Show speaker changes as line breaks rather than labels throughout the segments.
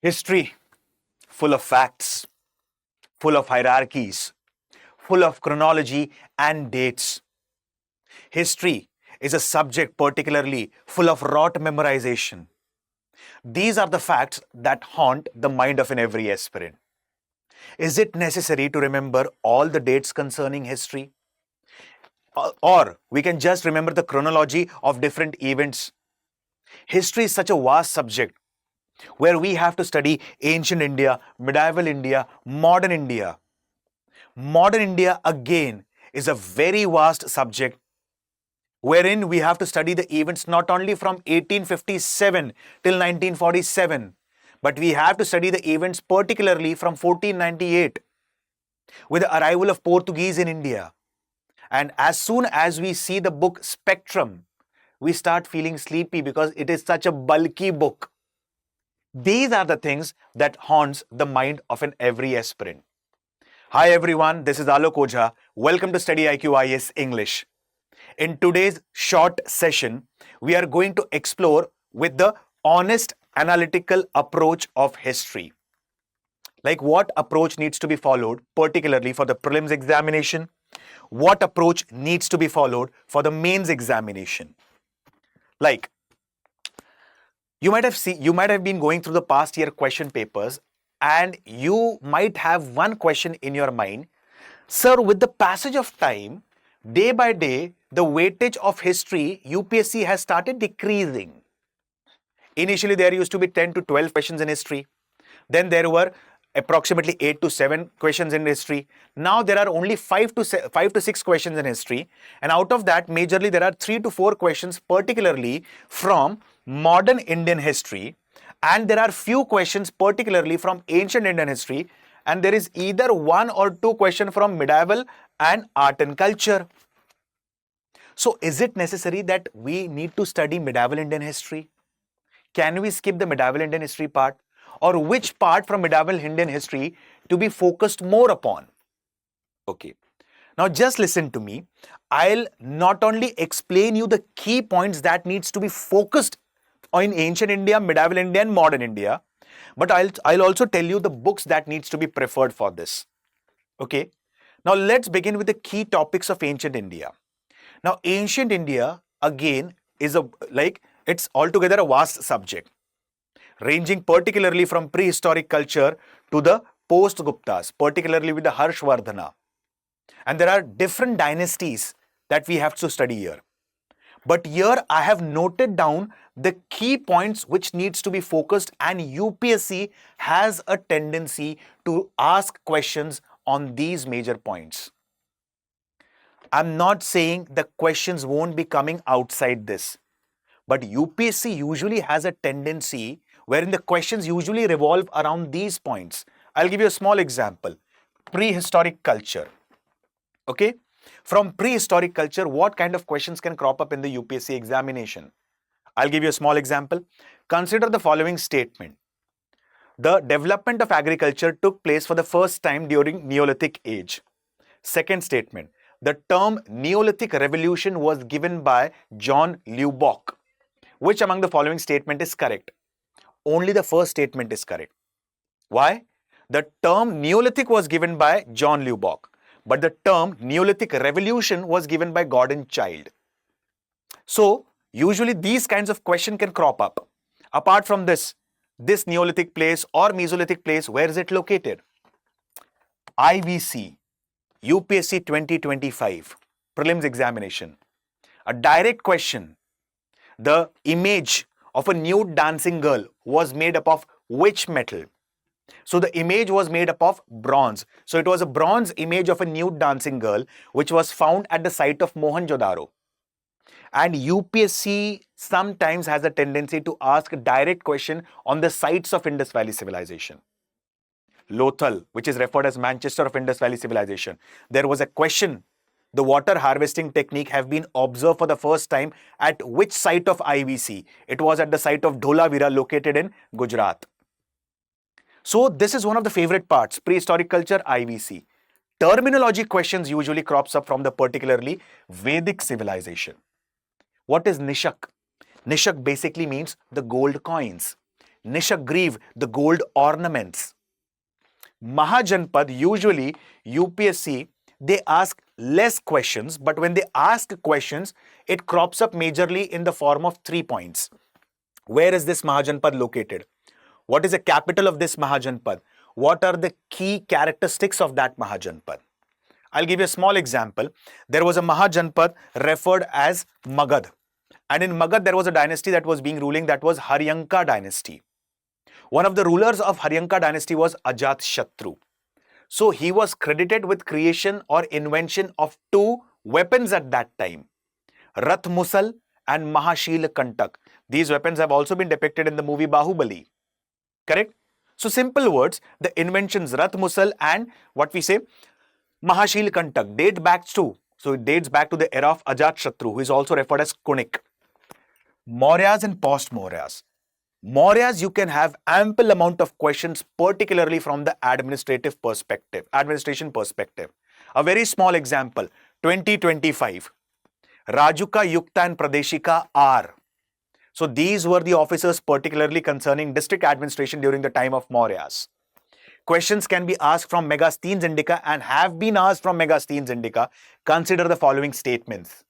History, full of facts, full of hierarchies, full of chronology and dates. History is a subject particularly full of rote memorization. These are the facts that haunt the mind of an every aspirant. Is it necessary to remember all the dates concerning history? Or we can just remember the chronology of different events. History is such a vast subject where we have to study ancient India, medieval India, modern India. Modern India again is a very vast subject wherein we have to study the events not only from 1857 till 1947, but we have to study the events particularly from 1498 with the arrival of Portuguese in India. And as soon as we see the book Spectrum, we start feeling sleepy because it is such a bulky book. These are the things that haunts the mind of an every aspirant. Hi everyone, this is Alok Ojha. Welcome to StudyIQ IAS English. In today's short session, we are going to explore with the honest analytical approach of history. Like what approach needs to be followed, particularly for the prelims examination, what approach needs to be followed for the mains examination. Like you might have been going through the past year question papers and you might have one question in your mind. Sir, with the passage of time, day by day, the weightage of history, UPSC has started decreasing. Initially, there used to be 10 to 12 questions in history. Then there were approximately 8 to 7 questions in history. Now there are only 5 to 6 questions in history. And out of that, majorly there are 3 to 4 questions, particularly from modern Indian history. And there are few questions, particularly from ancient Indian history. And there is either 1 or 2 questions from medieval and art and culture. So is it necessary that we need to study medieval Indian history? Can we skip the medieval Indian history part? Or which part from medieval Indian history to be focused more upon? Okay. Now just listen to me. I'll not only explain you the key points that needs to be focused on ancient India, medieval India and modern India, but I'll also tell you the books that needs to be preferred for this. Okay. Now let's begin with the key topics of ancient India. Now, ancient India, again, is it's altogether a vast subject, ranging particularly from prehistoric culture to the post-Guptas, particularly with the Harshvardhana. And there are different dynasties that we have to study here. But here I have noted down the key points which needs to be focused, and UPSC has a tendency to ask questions on these major points. I'm not saying the questions won't be coming outside this, but UPSC usually has a tendency wherein the questions usually revolve around these points. I'll give you a small example. Prehistoric culture. Okay? From prehistoric culture, what kind of questions can crop up in the UPSC examination? I'll give you a small example. Consider the following statement. The development of agriculture took place for the first time during Neolithic age. Second statement. The term Neolithic Revolution was given by John Lubbock. Which among the following statement is correct? Only the first statement is correct. Why? The term Neolithic was given by John Lubbock, but the term Neolithic Revolution was given by Gordon Childe. So, usually these kinds of questions can crop up. Apart from this Neolithic place or Mesolithic place, where is it located? IVC. UPSC 2025 prelims examination. A direct question. The image of a nude dancing girl was made up of which metal? So the image was made up of bronze. So it was a bronze image of a nude dancing girl which was found at the site of Mohenjo-daro. And UPSC sometimes has a tendency to ask a direct question on the sites of Indus Valley civilization. Lothal, which is referred as Manchester of Indus Valley Civilization. There was a question, the water harvesting technique have been observed for the first time at which site of IVC? It was at the site of Dholavira located in Gujarat. So this is one of the favorite parts, prehistoric culture, IVC. Terminology questions usually crops up from the particularly Vedic civilization. What is Nishak? Nishak basically means the gold coins. Nishagriv, the gold ornaments. Mahajanpad, usually UPSC, they ask less questions, but when they ask questions, it crops up majorly in the form of 3 points. Where is this Mahajanpad located? What is the capital of this Mahajanpad? What are the key characteristics of that Mahajanpad? I'll give you a small example. There was a Mahajanpad referred as Magad. And in Magad, there was a dynasty that was being ruling, that was Haryanka dynasty. One of the rulers of Haryanka dynasty was Ajatashatru. So he was credited with creation or invention of 2 weapons at that time, Rath Musal and Mahashil Kantak. These weapons have also been depicted in the movie Bahubali. Correct? So simple words, the inventions Rath Musal and what we say Mahashil Kantak date back to, so it dates back to the era of Ajatashatru, who is also referred as Kunik. Mauryas and post-Mauryas. Mauryas, you can have ample amount of questions, particularly from the administration perspective. A very small example, 2025. Rajuka, Yukta and Pradeshika are. So these were the officers particularly concerning district administration during the time of Mauryas. Questions can be asked from Megasthenes Indica and have been asked from Megasthenes Indica. Consider the following statements.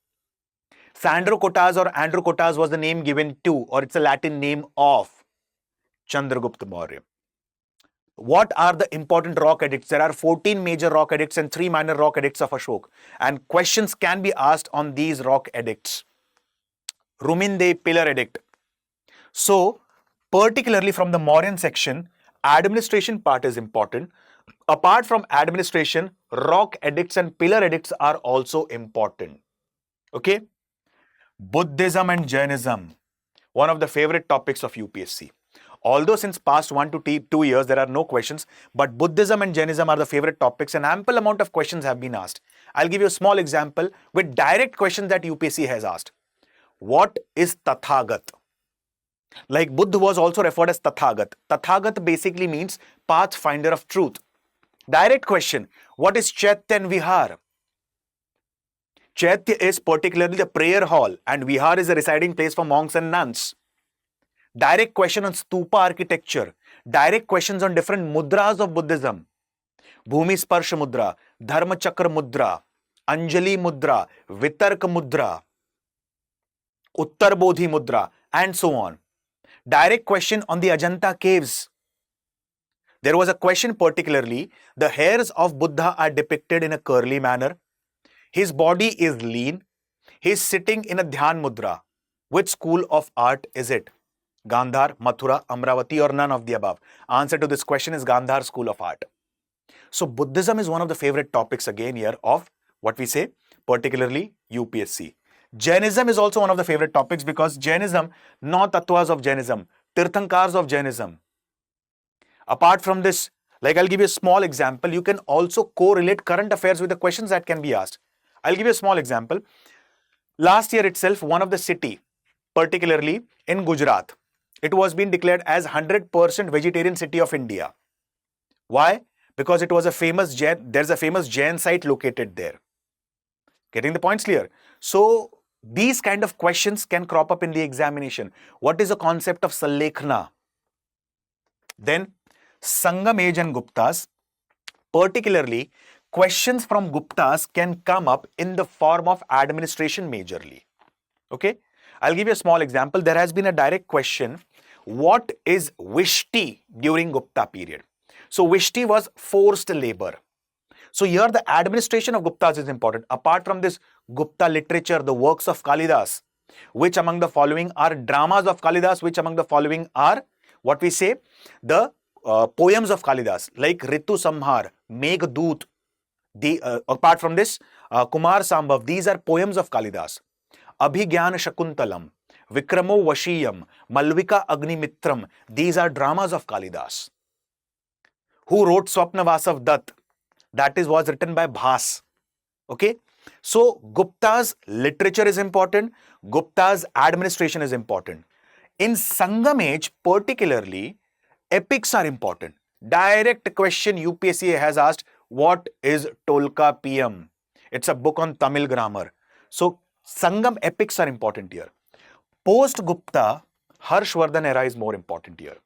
Sandrocotas or Androcotas was the name given to, or it's a Latin name of, Chandragupta Maurya. What are the important rock edicts? There are 14 major rock edicts and 3 minor rock edicts of Ashok. And questions can be asked on these rock edicts. Ruminde Pillar Edict. So, particularly from the Mauryan section, administration part is important. Apart from administration, rock edicts and pillar edicts are also important. Okay? Buddhism and Jainism, one of the favorite topics of UPSC. Although since past 1 to 2 years there are no questions, but Buddhism and Jainism are the favorite topics and ample amount of questions have been asked. I'll give you a small example with direct questions that UPSC has asked. What is Tathagat? Like Buddha was also referred as Tathagat. Tathagat basically means pathfinder of truth. Direct question. What is Chaitya and Vihar? Chaitya is particularly the prayer hall and Vihar is a residing place for monks and nuns. Direct question on stupa architecture. Direct questions on different mudras of Buddhism. Bhumi Sparsha Mudra, Dharma Chakra Mudra, Anjali Mudra, Vitarka Mudra, Uttar Bodhi Mudra, and so on. Direct question on the Ajanta caves. There was a question particularly, the hairs of Buddha are depicted in a curly manner. His body is lean. He is sitting in a Dhyan Mudra. Which school of art is it? Gandhar, Mathura, Amravati, or none of the above? Answer to this question is Gandhar School of Art. So Buddhism is one of the favorite topics again here of what we say, particularly UPSC. Jainism is also one of the favorite topics because Jainism, not Tattvas of Jainism, Tirthankars of Jainism. Apart from this, like I'll give you a small example, you can also correlate current affairs with the questions that can be asked. I'll give you a small example. Last year itself, one of the city, particularly in Gujarat, it was being declared as 100% vegetarian city of India. Why? Because it was a famous Jain, there's a famous Jain site located there. Getting the points clear? So these kind of questions can crop up in the examination. What is the concept of Salekhna? Then Sangam Age and Guptas, particularly questions from Guptas can come up in the form of administration majorly. Okay? I'll give you a small example. There has been a direct question. What is Vishti during Gupta period? So Vishti was forced labor. So here the administration of Guptas is important. Apart from this Gupta literature, the works of Kalidas, which among the following are dramas of Kalidas, which among the following are what we say, the poems of Kalidas, like Ritu Samhar, Meghdoot. Apart from this, Kumar Sambhav, these are poems of Kalidas. Abhigyan Shakuntalam, Vikramo Vashiyam, Malvika Agnimitram, these are dramas of Kalidas. Who wrote Swapna Vasav Dutt? That was written by Bhas. Okay? So, Gupta's literature is important. Gupta's administration is important. In Sangam age, particularly, epics are important. Direct question UPSC has asked, what is Tolkapiyam? It's a book on Tamil grammar. So, Sangam epics are important here. Post-Gupta, Harshvardhan era is more important here.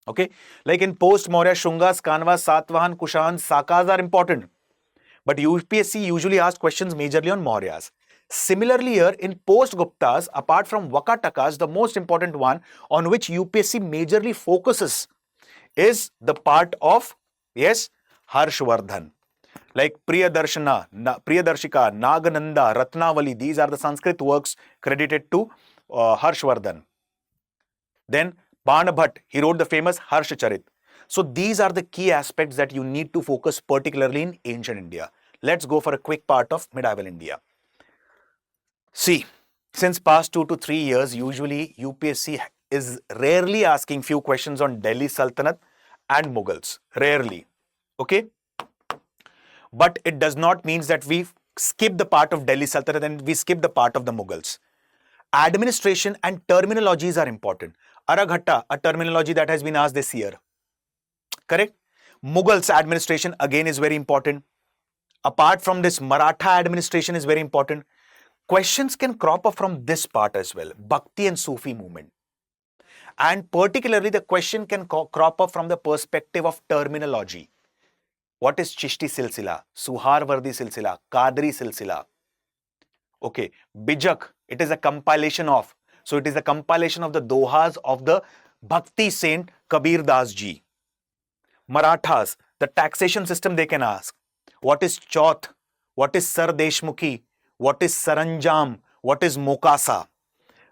Okay, like in post-Maurya, Shungas, Kanvas, Satvahan, Kushans, Sakas are important. But UPSC usually asks questions majorly on Mauryas. Similarly here, in post-Guptas, apart from Vakatakas, the most important one on which UPSC majorly focuses is the part of, yes, Harshvardhan. Like Priyadarshika, Nagananda, Ratnavali, these are the Sanskrit works credited to Harshvardhan. Then Banabhat, he wrote the famous Harshcharit. So these are the key aspects that you need to focus particularly in ancient India. Let's go for a quick part of medieval India. See, since past 2 to 3 years, usually UPSC is rarely asking few questions on Delhi Sultanate and Mughals. Rarely. Okay? But it does not mean that we skip the part of Delhi Sultanate and we skip the part of the Mughals. Administration and terminologies are important. Araghatta, a terminology that has been asked this year. Correct? Mughals administration again is very important. Apart from this, Maratha administration is very important. Questions can crop up from this part as well, Bhakti and Sufi movement. And particularly the question can crop up from the perspective of terminology. What is Chishti Silsila, Suharvardi Silsila, Qadri Silsila? Okay, Bijak, it is a compilation of. So it is a compilation of the dohas of the Bhakti saint Kabir Das ji. Marathas, the taxation system they can ask. What is Chauth? What is Sar Deshmukhi? What is Saranjam? What is Mokasa?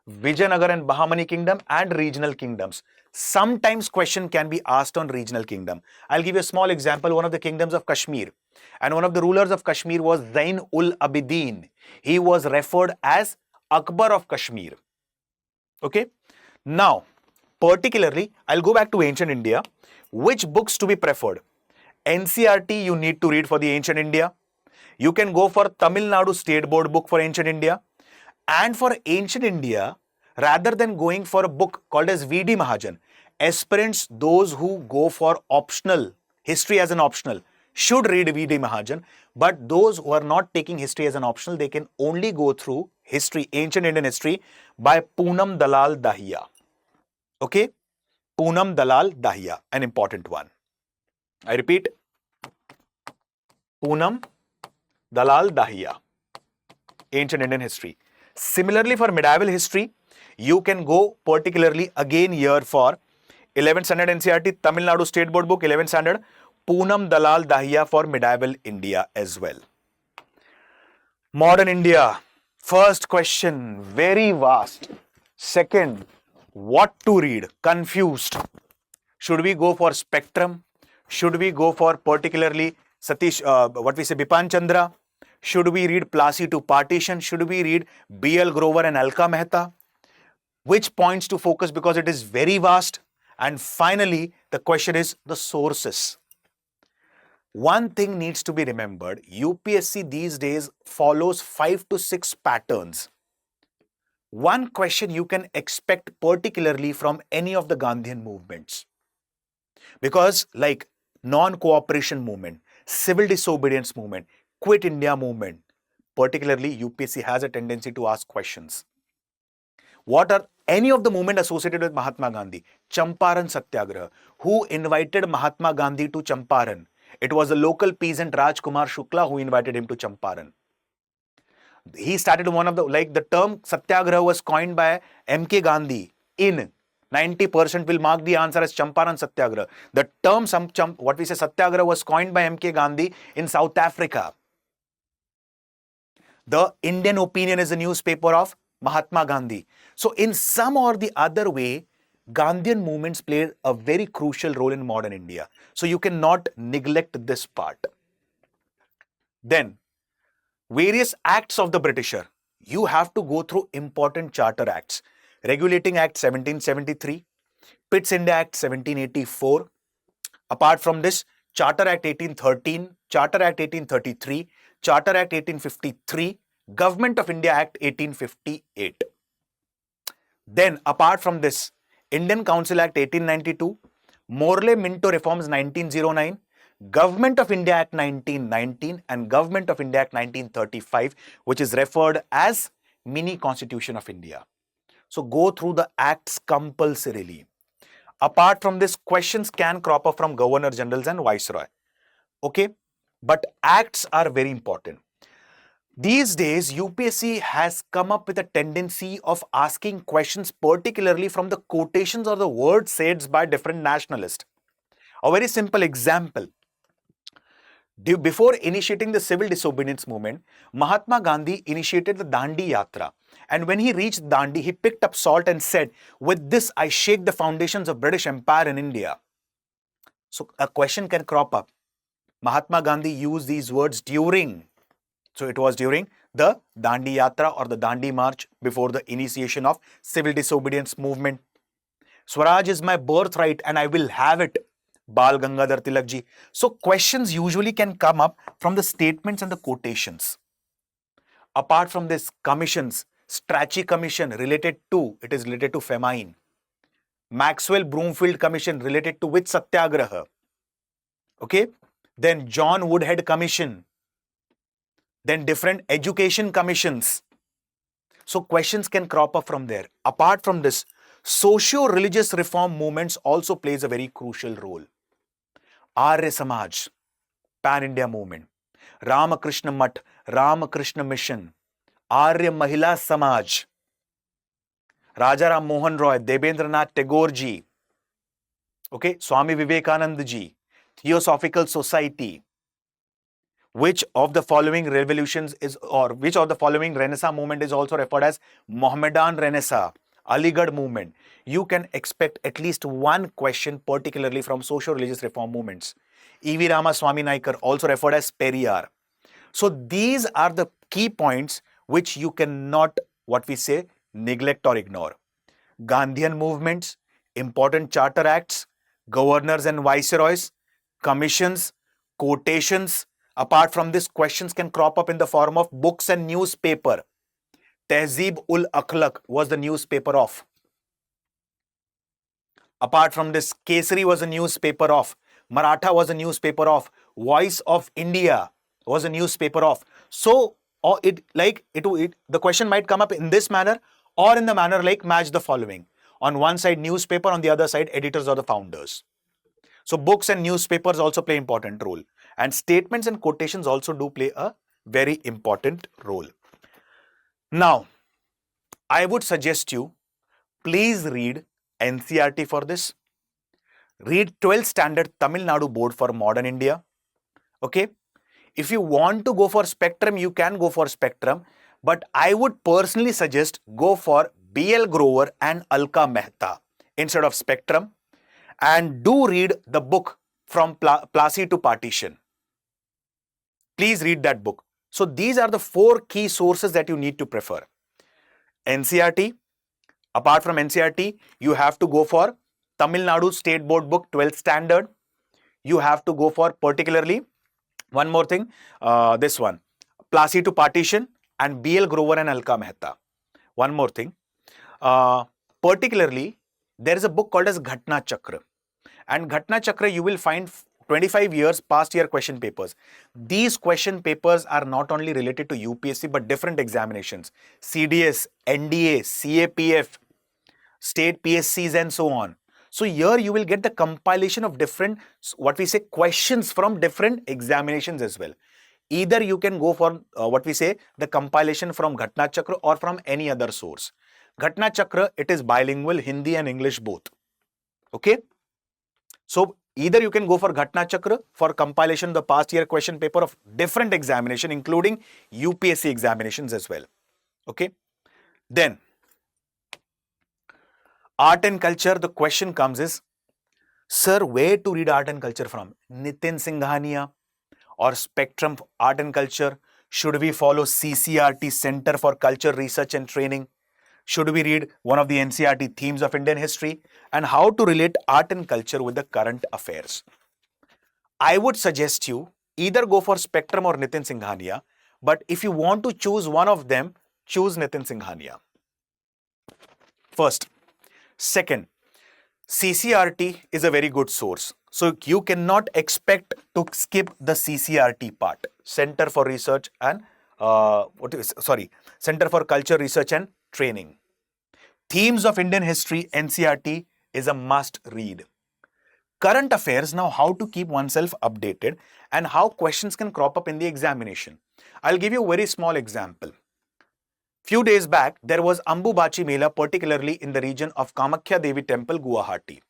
Vijayanagar and Bahamani kingdom and regional kingdoms. Sometimes question can be asked on regional kingdom. I'll give you a small example. One of the kingdoms of Kashmir and one of the rulers of Kashmir was Zain ul Abidin. He was referred as Akbar of Kashmir. Okay. Now, particularly, I'll go back to ancient India. Which books to be preferred? NCERT you need to read for the ancient India. You can go for Tamil Nadu State Board book for ancient India. And for ancient India, rather than going for a book called as V.D. Mahajan, aspirants, those who go for optional, history as an optional, should read V.D. Mahajan. But those who are not taking history as an optional, they can only go through history, ancient Indian history by Poonam Dalal Dahiya. Okay? Poonam Dalal Dahiya, an important one. I repeat, Poonam Dalal Dahiya, ancient Indian history. Similarly, for medieval history, you can go particularly again here for 11th standard NCERT, Tamil Nadu State Board book, 11th standard, Poonam Dalal Dahiya for medieval India as well. Modern India, first question, very vast. Second, what to read? Confused. Should we go for spectrum? Should we go for particularly Satish, Bipan Chandra? Should we read Plassey to Partition? Should we read B.L. Grover and Alka Mehta? Which points to focus because it is very vast? And finally, the question is the sources. One thing needs to be remembered, UPSC these days follows 5 to 6 patterns. One question you can expect particularly from any of the Gandhian movements. Because like non-cooperation movement, civil disobedience movement, Quit India movement, particularly UPSC has a tendency to ask questions. What are any of the movement associated with Mahatma Gandhi? Champaran Satyagraha. Who invited Mahatma Gandhi to Champaran? It was a local peasant Rajkumar Shukla who invited him to Champaran. He started one of the term Satyagraha was coined by M.K. Gandhi in 90% will mark the answer as Champaran Satyagraha. The term Satyagraha was coined by M.K. Gandhi in South Africa. The Indian Opinion is a newspaper of Mahatma Gandhi. So in some or the other way, Gandhian movements played a very crucial role in modern India. So you cannot neglect this part. Then, various acts of the Britisher. You have to go through important charter acts. Regulating Act 1773, Pitt's India Act 1784. Apart from this, Charter Act 1813, Charter Act 1833, Charter Act 1853, Government of India Act 1858. Then, apart from this, Indian Council Act 1892, Morley-Minto Reforms 1909, Government of India Act 1919 and Government of India Act 1935, which is referred as Mini Constitution of India. So go through the acts compulsorily. Apart from this, questions can crop up from governor generals and viceroy. Okay, but acts are very important. These days, UPSC has come up with a tendency of asking questions particularly from the quotations or the words said by different nationalists. A very simple example. Before initiating the civil disobedience movement, Mahatma Gandhi initiated the Dandi Yatra. And when he reached Dandi, he picked up salt and said, "With this, I shake the foundations of British Empire in India." So a question can crop up. Mahatma Gandhi used these words during. So it was during the Dandi Yatra or the Dandi March before the initiation of civil disobedience movement. Swaraj is my birthright and I will have it. Bal Gangadhar Tilak ji. So questions usually can come up from the statements and the quotations. Apart from this, commissions, Strachey Commission related to famine. Maxwell Broomfield Commission related to which satyagraha? Okay. Then John Woodhead Commission. Then different education commissions. So questions can crop up from there. Apart from this, socio-religious reform movements also plays a very crucial role. Arya Samaj, Pan-India movement. Ramakrishna Math, Ramakrishna Mission. Arya Mahila Samaj. Rajaram Mohan Roy, Debendranath Tagore ji. Okay, Swami Vivekananda ji. Theosophical Society. Which of the following revolutions is, or which of the following Renaissance movement is also referred as Mohammedan Renaissance? Aligarh movement. You can expect at least one question particularly from socio-religious reform movements. E.V. Ramaswamy Naikar, also referred as Periyar. So these are the key points which you cannot, neglect or ignore. Gandhian movements, important charter acts, governors and viceroys, commissions, quotations. Apart from this, questions can crop up in the form of books and newspaper. Tehzeeb-ul-Akhlaq was the newspaper of. Apart from this, Kesari was a newspaper of. Maratha was a newspaper of. Voice of India was a newspaper of. So, the question might come up in this manner or in the manner like match the following. On one side, newspaper, on the other side, editors or the founders. So books and newspapers also play important role. And statements and quotations also do play a very important role. Now, I would suggest you, please read NCERT for this. Read 12th Standard Tamil Nadu Board for Modern India. Okay. If you want to go for Spectrum, you can go for Spectrum. But I would personally suggest go for B.L. Grover and Alka Mehta instead of Spectrum. And do read the book From Plassey to Partition. Please read that book. So these are the 4 key sources that you need to prefer. NCERT. Apart from NCERT, you have to go for Tamil Nadu State Board book 12th Standard. You have to go for particularly, one more thing, this one, Plassey to Partition and B.L. Grover and Alka Mehta. One more thing, particularly, there is a book called as Ghatna Chakra. And Ghatna Chakra, you will find 25 years past year question papers. These question papers are not only related to UPSC but different examinations. CDS, NDA, CAPF, state PSCs and so on. So here you will get the compilation of different, questions from different examinations as well. Either you can go for, the compilation from Ghatna Chakra or from any other source. Ghatna Chakra, it is bilingual, Hindi and English both. Okay. So either you can go for Ghatna Chakra for compilation of the past year question paper of different examination, including UPSC examinations as well. Okay. Then, art and culture, the question comes is, sir, where to read art and culture from? Nitin Singhania or Spectrum Art and Culture? Should we follow CCRT, Center for Culture Research and Training? Should we read one of the NCERT themes of Indian history? And how to relate art and culture with the current affairs? I would suggest you either go for Spectrum or Nitin Singhania. But if you want to choose one of them, choose Nitin Singhania. First. Second, CCRT is a very good source. So you cannot expect to skip the CCRT part. Center for Research and Center for Culture Research and Training. Themes of Indian History, NCERT, is a must read. Current affairs, now how to keep oneself updated and how questions can crop up in the examination. I'll give you a very small example. Few days back, there was Ambubachi Mela, particularly in the region of Kamakhya Devi Temple, Guwahati,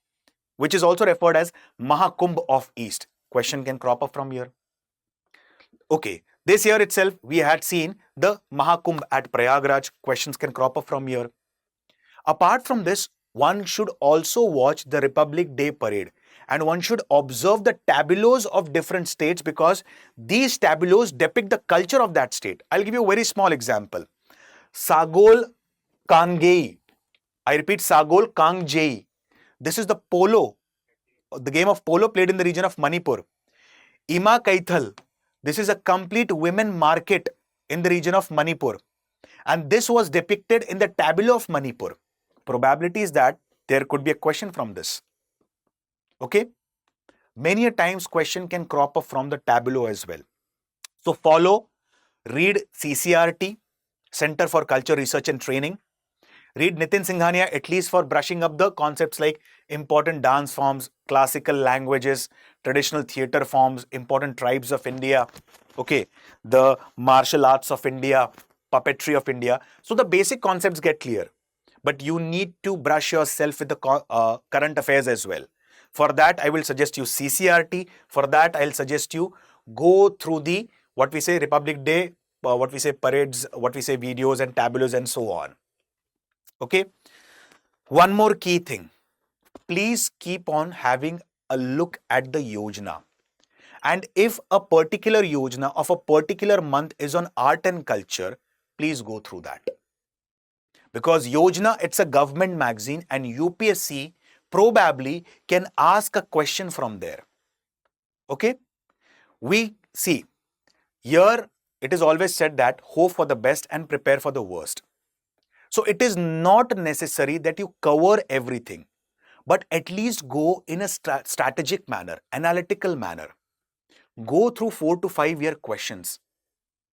which is also referred as Mahakumbh of East. Question can crop up from here. Okay, this year itself, we had seen the Mahakumbh at Prayagraj. Questions can crop up from here. Apart from this, one should also watch the Republic Day parade and one should observe the tableaus of different states because these tableaus depict the culture of that state. I'll give you a very small example. Sagol Kangei. I repeat, Sagol Kangjei. This is the polo, the game of polo played in the region of Manipur. Ima Kaithal. This is a complete women market in the region of Manipur. And this was depicted in the tableau of Manipur. Probability is that there could be a question from this. Okay? Many a times question can crop up from the tableau as well. So follow, read CCRT, Center for Culture Research and Training. Read Nitin Singhania at least for brushing up the concepts like important dance forms, classical languages, traditional theatre forms, important tribes of India, okay, the martial arts of India, puppetry of India. So the basic concepts get clear. But you need to brush yourself with the current affairs as well. For that, I will suggest you CCRT. For that, I'll suggest you go through the, what we say, Republic Day, what we say parades, what we say videos and tableaus and so on. Okay. One more key thing. Please keep on having a look at the Yojana. And if a particular Yojana of a particular month is on art and culture, please go through that. Because Yojana, it's a government magazine and UPSC probably can ask a question from there. Okay? We see, here it is always said that hope for the best and prepare for the worst. So it is not necessary that you cover everything, but at least go in a strategic manner, analytical manner. Go through 4 to 5 year questions.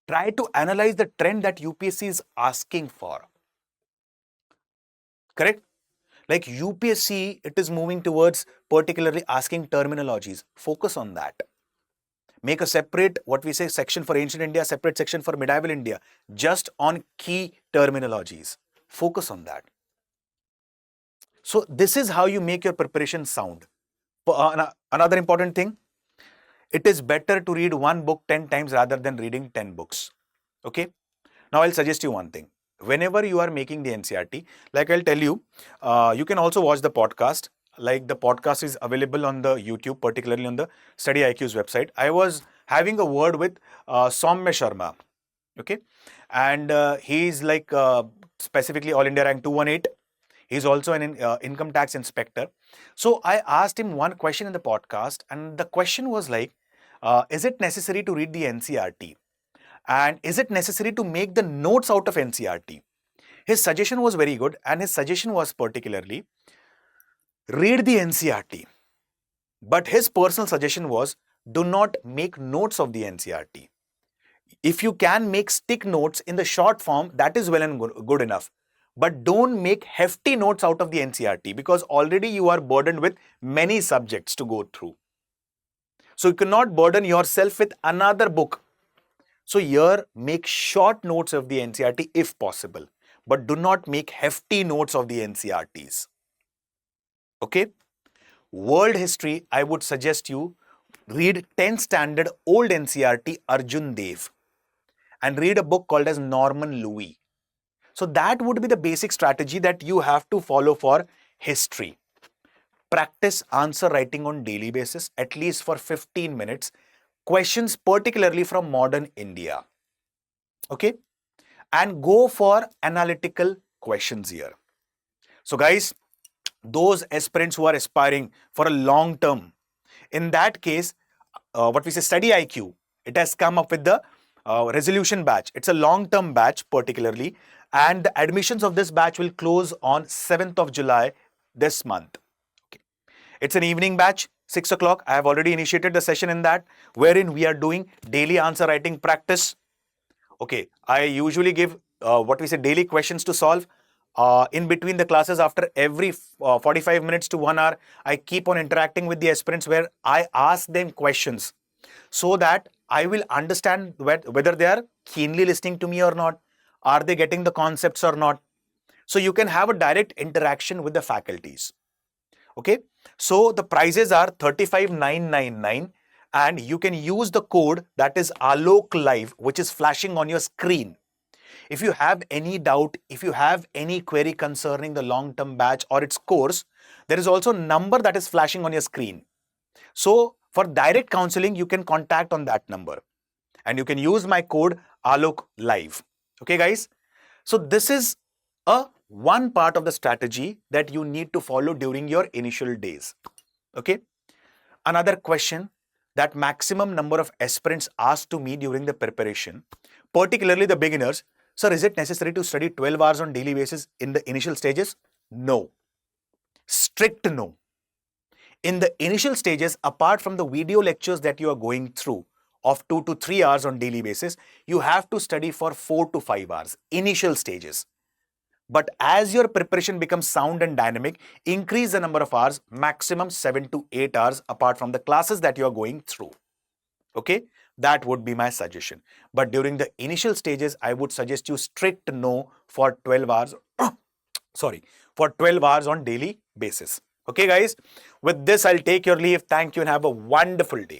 Try to analyze the trend that UPSC is asking for. Correct? Like UPSC, it is moving towards particularly asking terminologies. Focus on that. Make a separate, what we say, section for ancient India, separate section for medieval India, just on key terminologies. Focus on that. So this is how you make your preparation sound. Another important thing, it is better to read one book 10 times rather than reading 10 books. Okay? Now I'll suggest you one thing. Whenever you are making the NCERT, like I'll tell you, you can also watch the podcast. Like the podcast is available on the YouTube, particularly on the StudyIQ's website. I was having a word with Soumya Sharma. Okay? And he's like specifically All India rank 218. He's also an income tax inspector. So I asked him one question in the podcast, and the question was like, is it necessary to read the NCERT? And is it necessary to make the notes out of NCERT? His suggestion was very good, and his suggestion was particularly, read the NCERT. But his personal suggestion was, do not make notes of the NCERT. If you can make stick notes in the short form, that is well and good enough. But don't make hefty notes out of the NCERT because already you are burdened with many subjects to go through. So you cannot burden yourself with another book. So here, make short notes of the NCERT if possible, but do not make hefty notes of the NCERTs. Okay? World history, I would suggest you read 10th standard old NCERT Arjun Dev and read a book called as Norman Louis. So that would be the basic strategy that you have to follow for history. Practice answer writing on daily basis, at least for 15 minutes. Questions particularly from modern India. Okay? And go for analytical questions here. So guys, those aspirants who are aspiring for a long term, in that case, what we say StudyIQ, it has come up with the resolution batch. It's a long-term batch particularly, and the admissions of this batch will close on 7th of July this month. Okay. It's an evening batch, 6 o'clock. I have already initiated the session in that, wherein we are doing daily answer writing practice. Okay, I usually give what we say daily questions to solve. In between the classes, after every 45 minutes to 1 hour, I keep on interacting with the aspirants where I ask them questions so that I will understand whether they are keenly listening to me or not. Are they getting the concepts or not? So you can have a direct interaction with the faculties. Okay. So the prices are 35,999 and you can use the code that is Alok Live, which is flashing on your screen. If you have any doubt, if you have any query concerning the long-term batch or its course, there is also a number that is flashing on your screen. So for direct counseling, you can contact on that number and you can use my code Alok Live. Okay, guys. So this is one part of the strategy that you need to follow during your initial days. Okay. Another question that maximum number of aspirants asked to me during the preparation, particularly the beginners, sir, is it necessary to study 12 hours on daily basis in the initial stages? No. Strict no. In the initial stages, apart from the video lectures that you are going through of 2 to 3 hours on daily basis, you have to study for 4 to 5 hours, initial stages. But as your preparation becomes sound and dynamic, increase the number of hours, maximum 7 to 8 hours apart from the classes that you are going through. Okay, that would be my suggestion. But during the initial stages, I would suggest you strict no for 12 hours. Sorry, for 12 hours on daily basis. Okay, guys, with this, I'll take your leave. Thank you and have a wonderful day.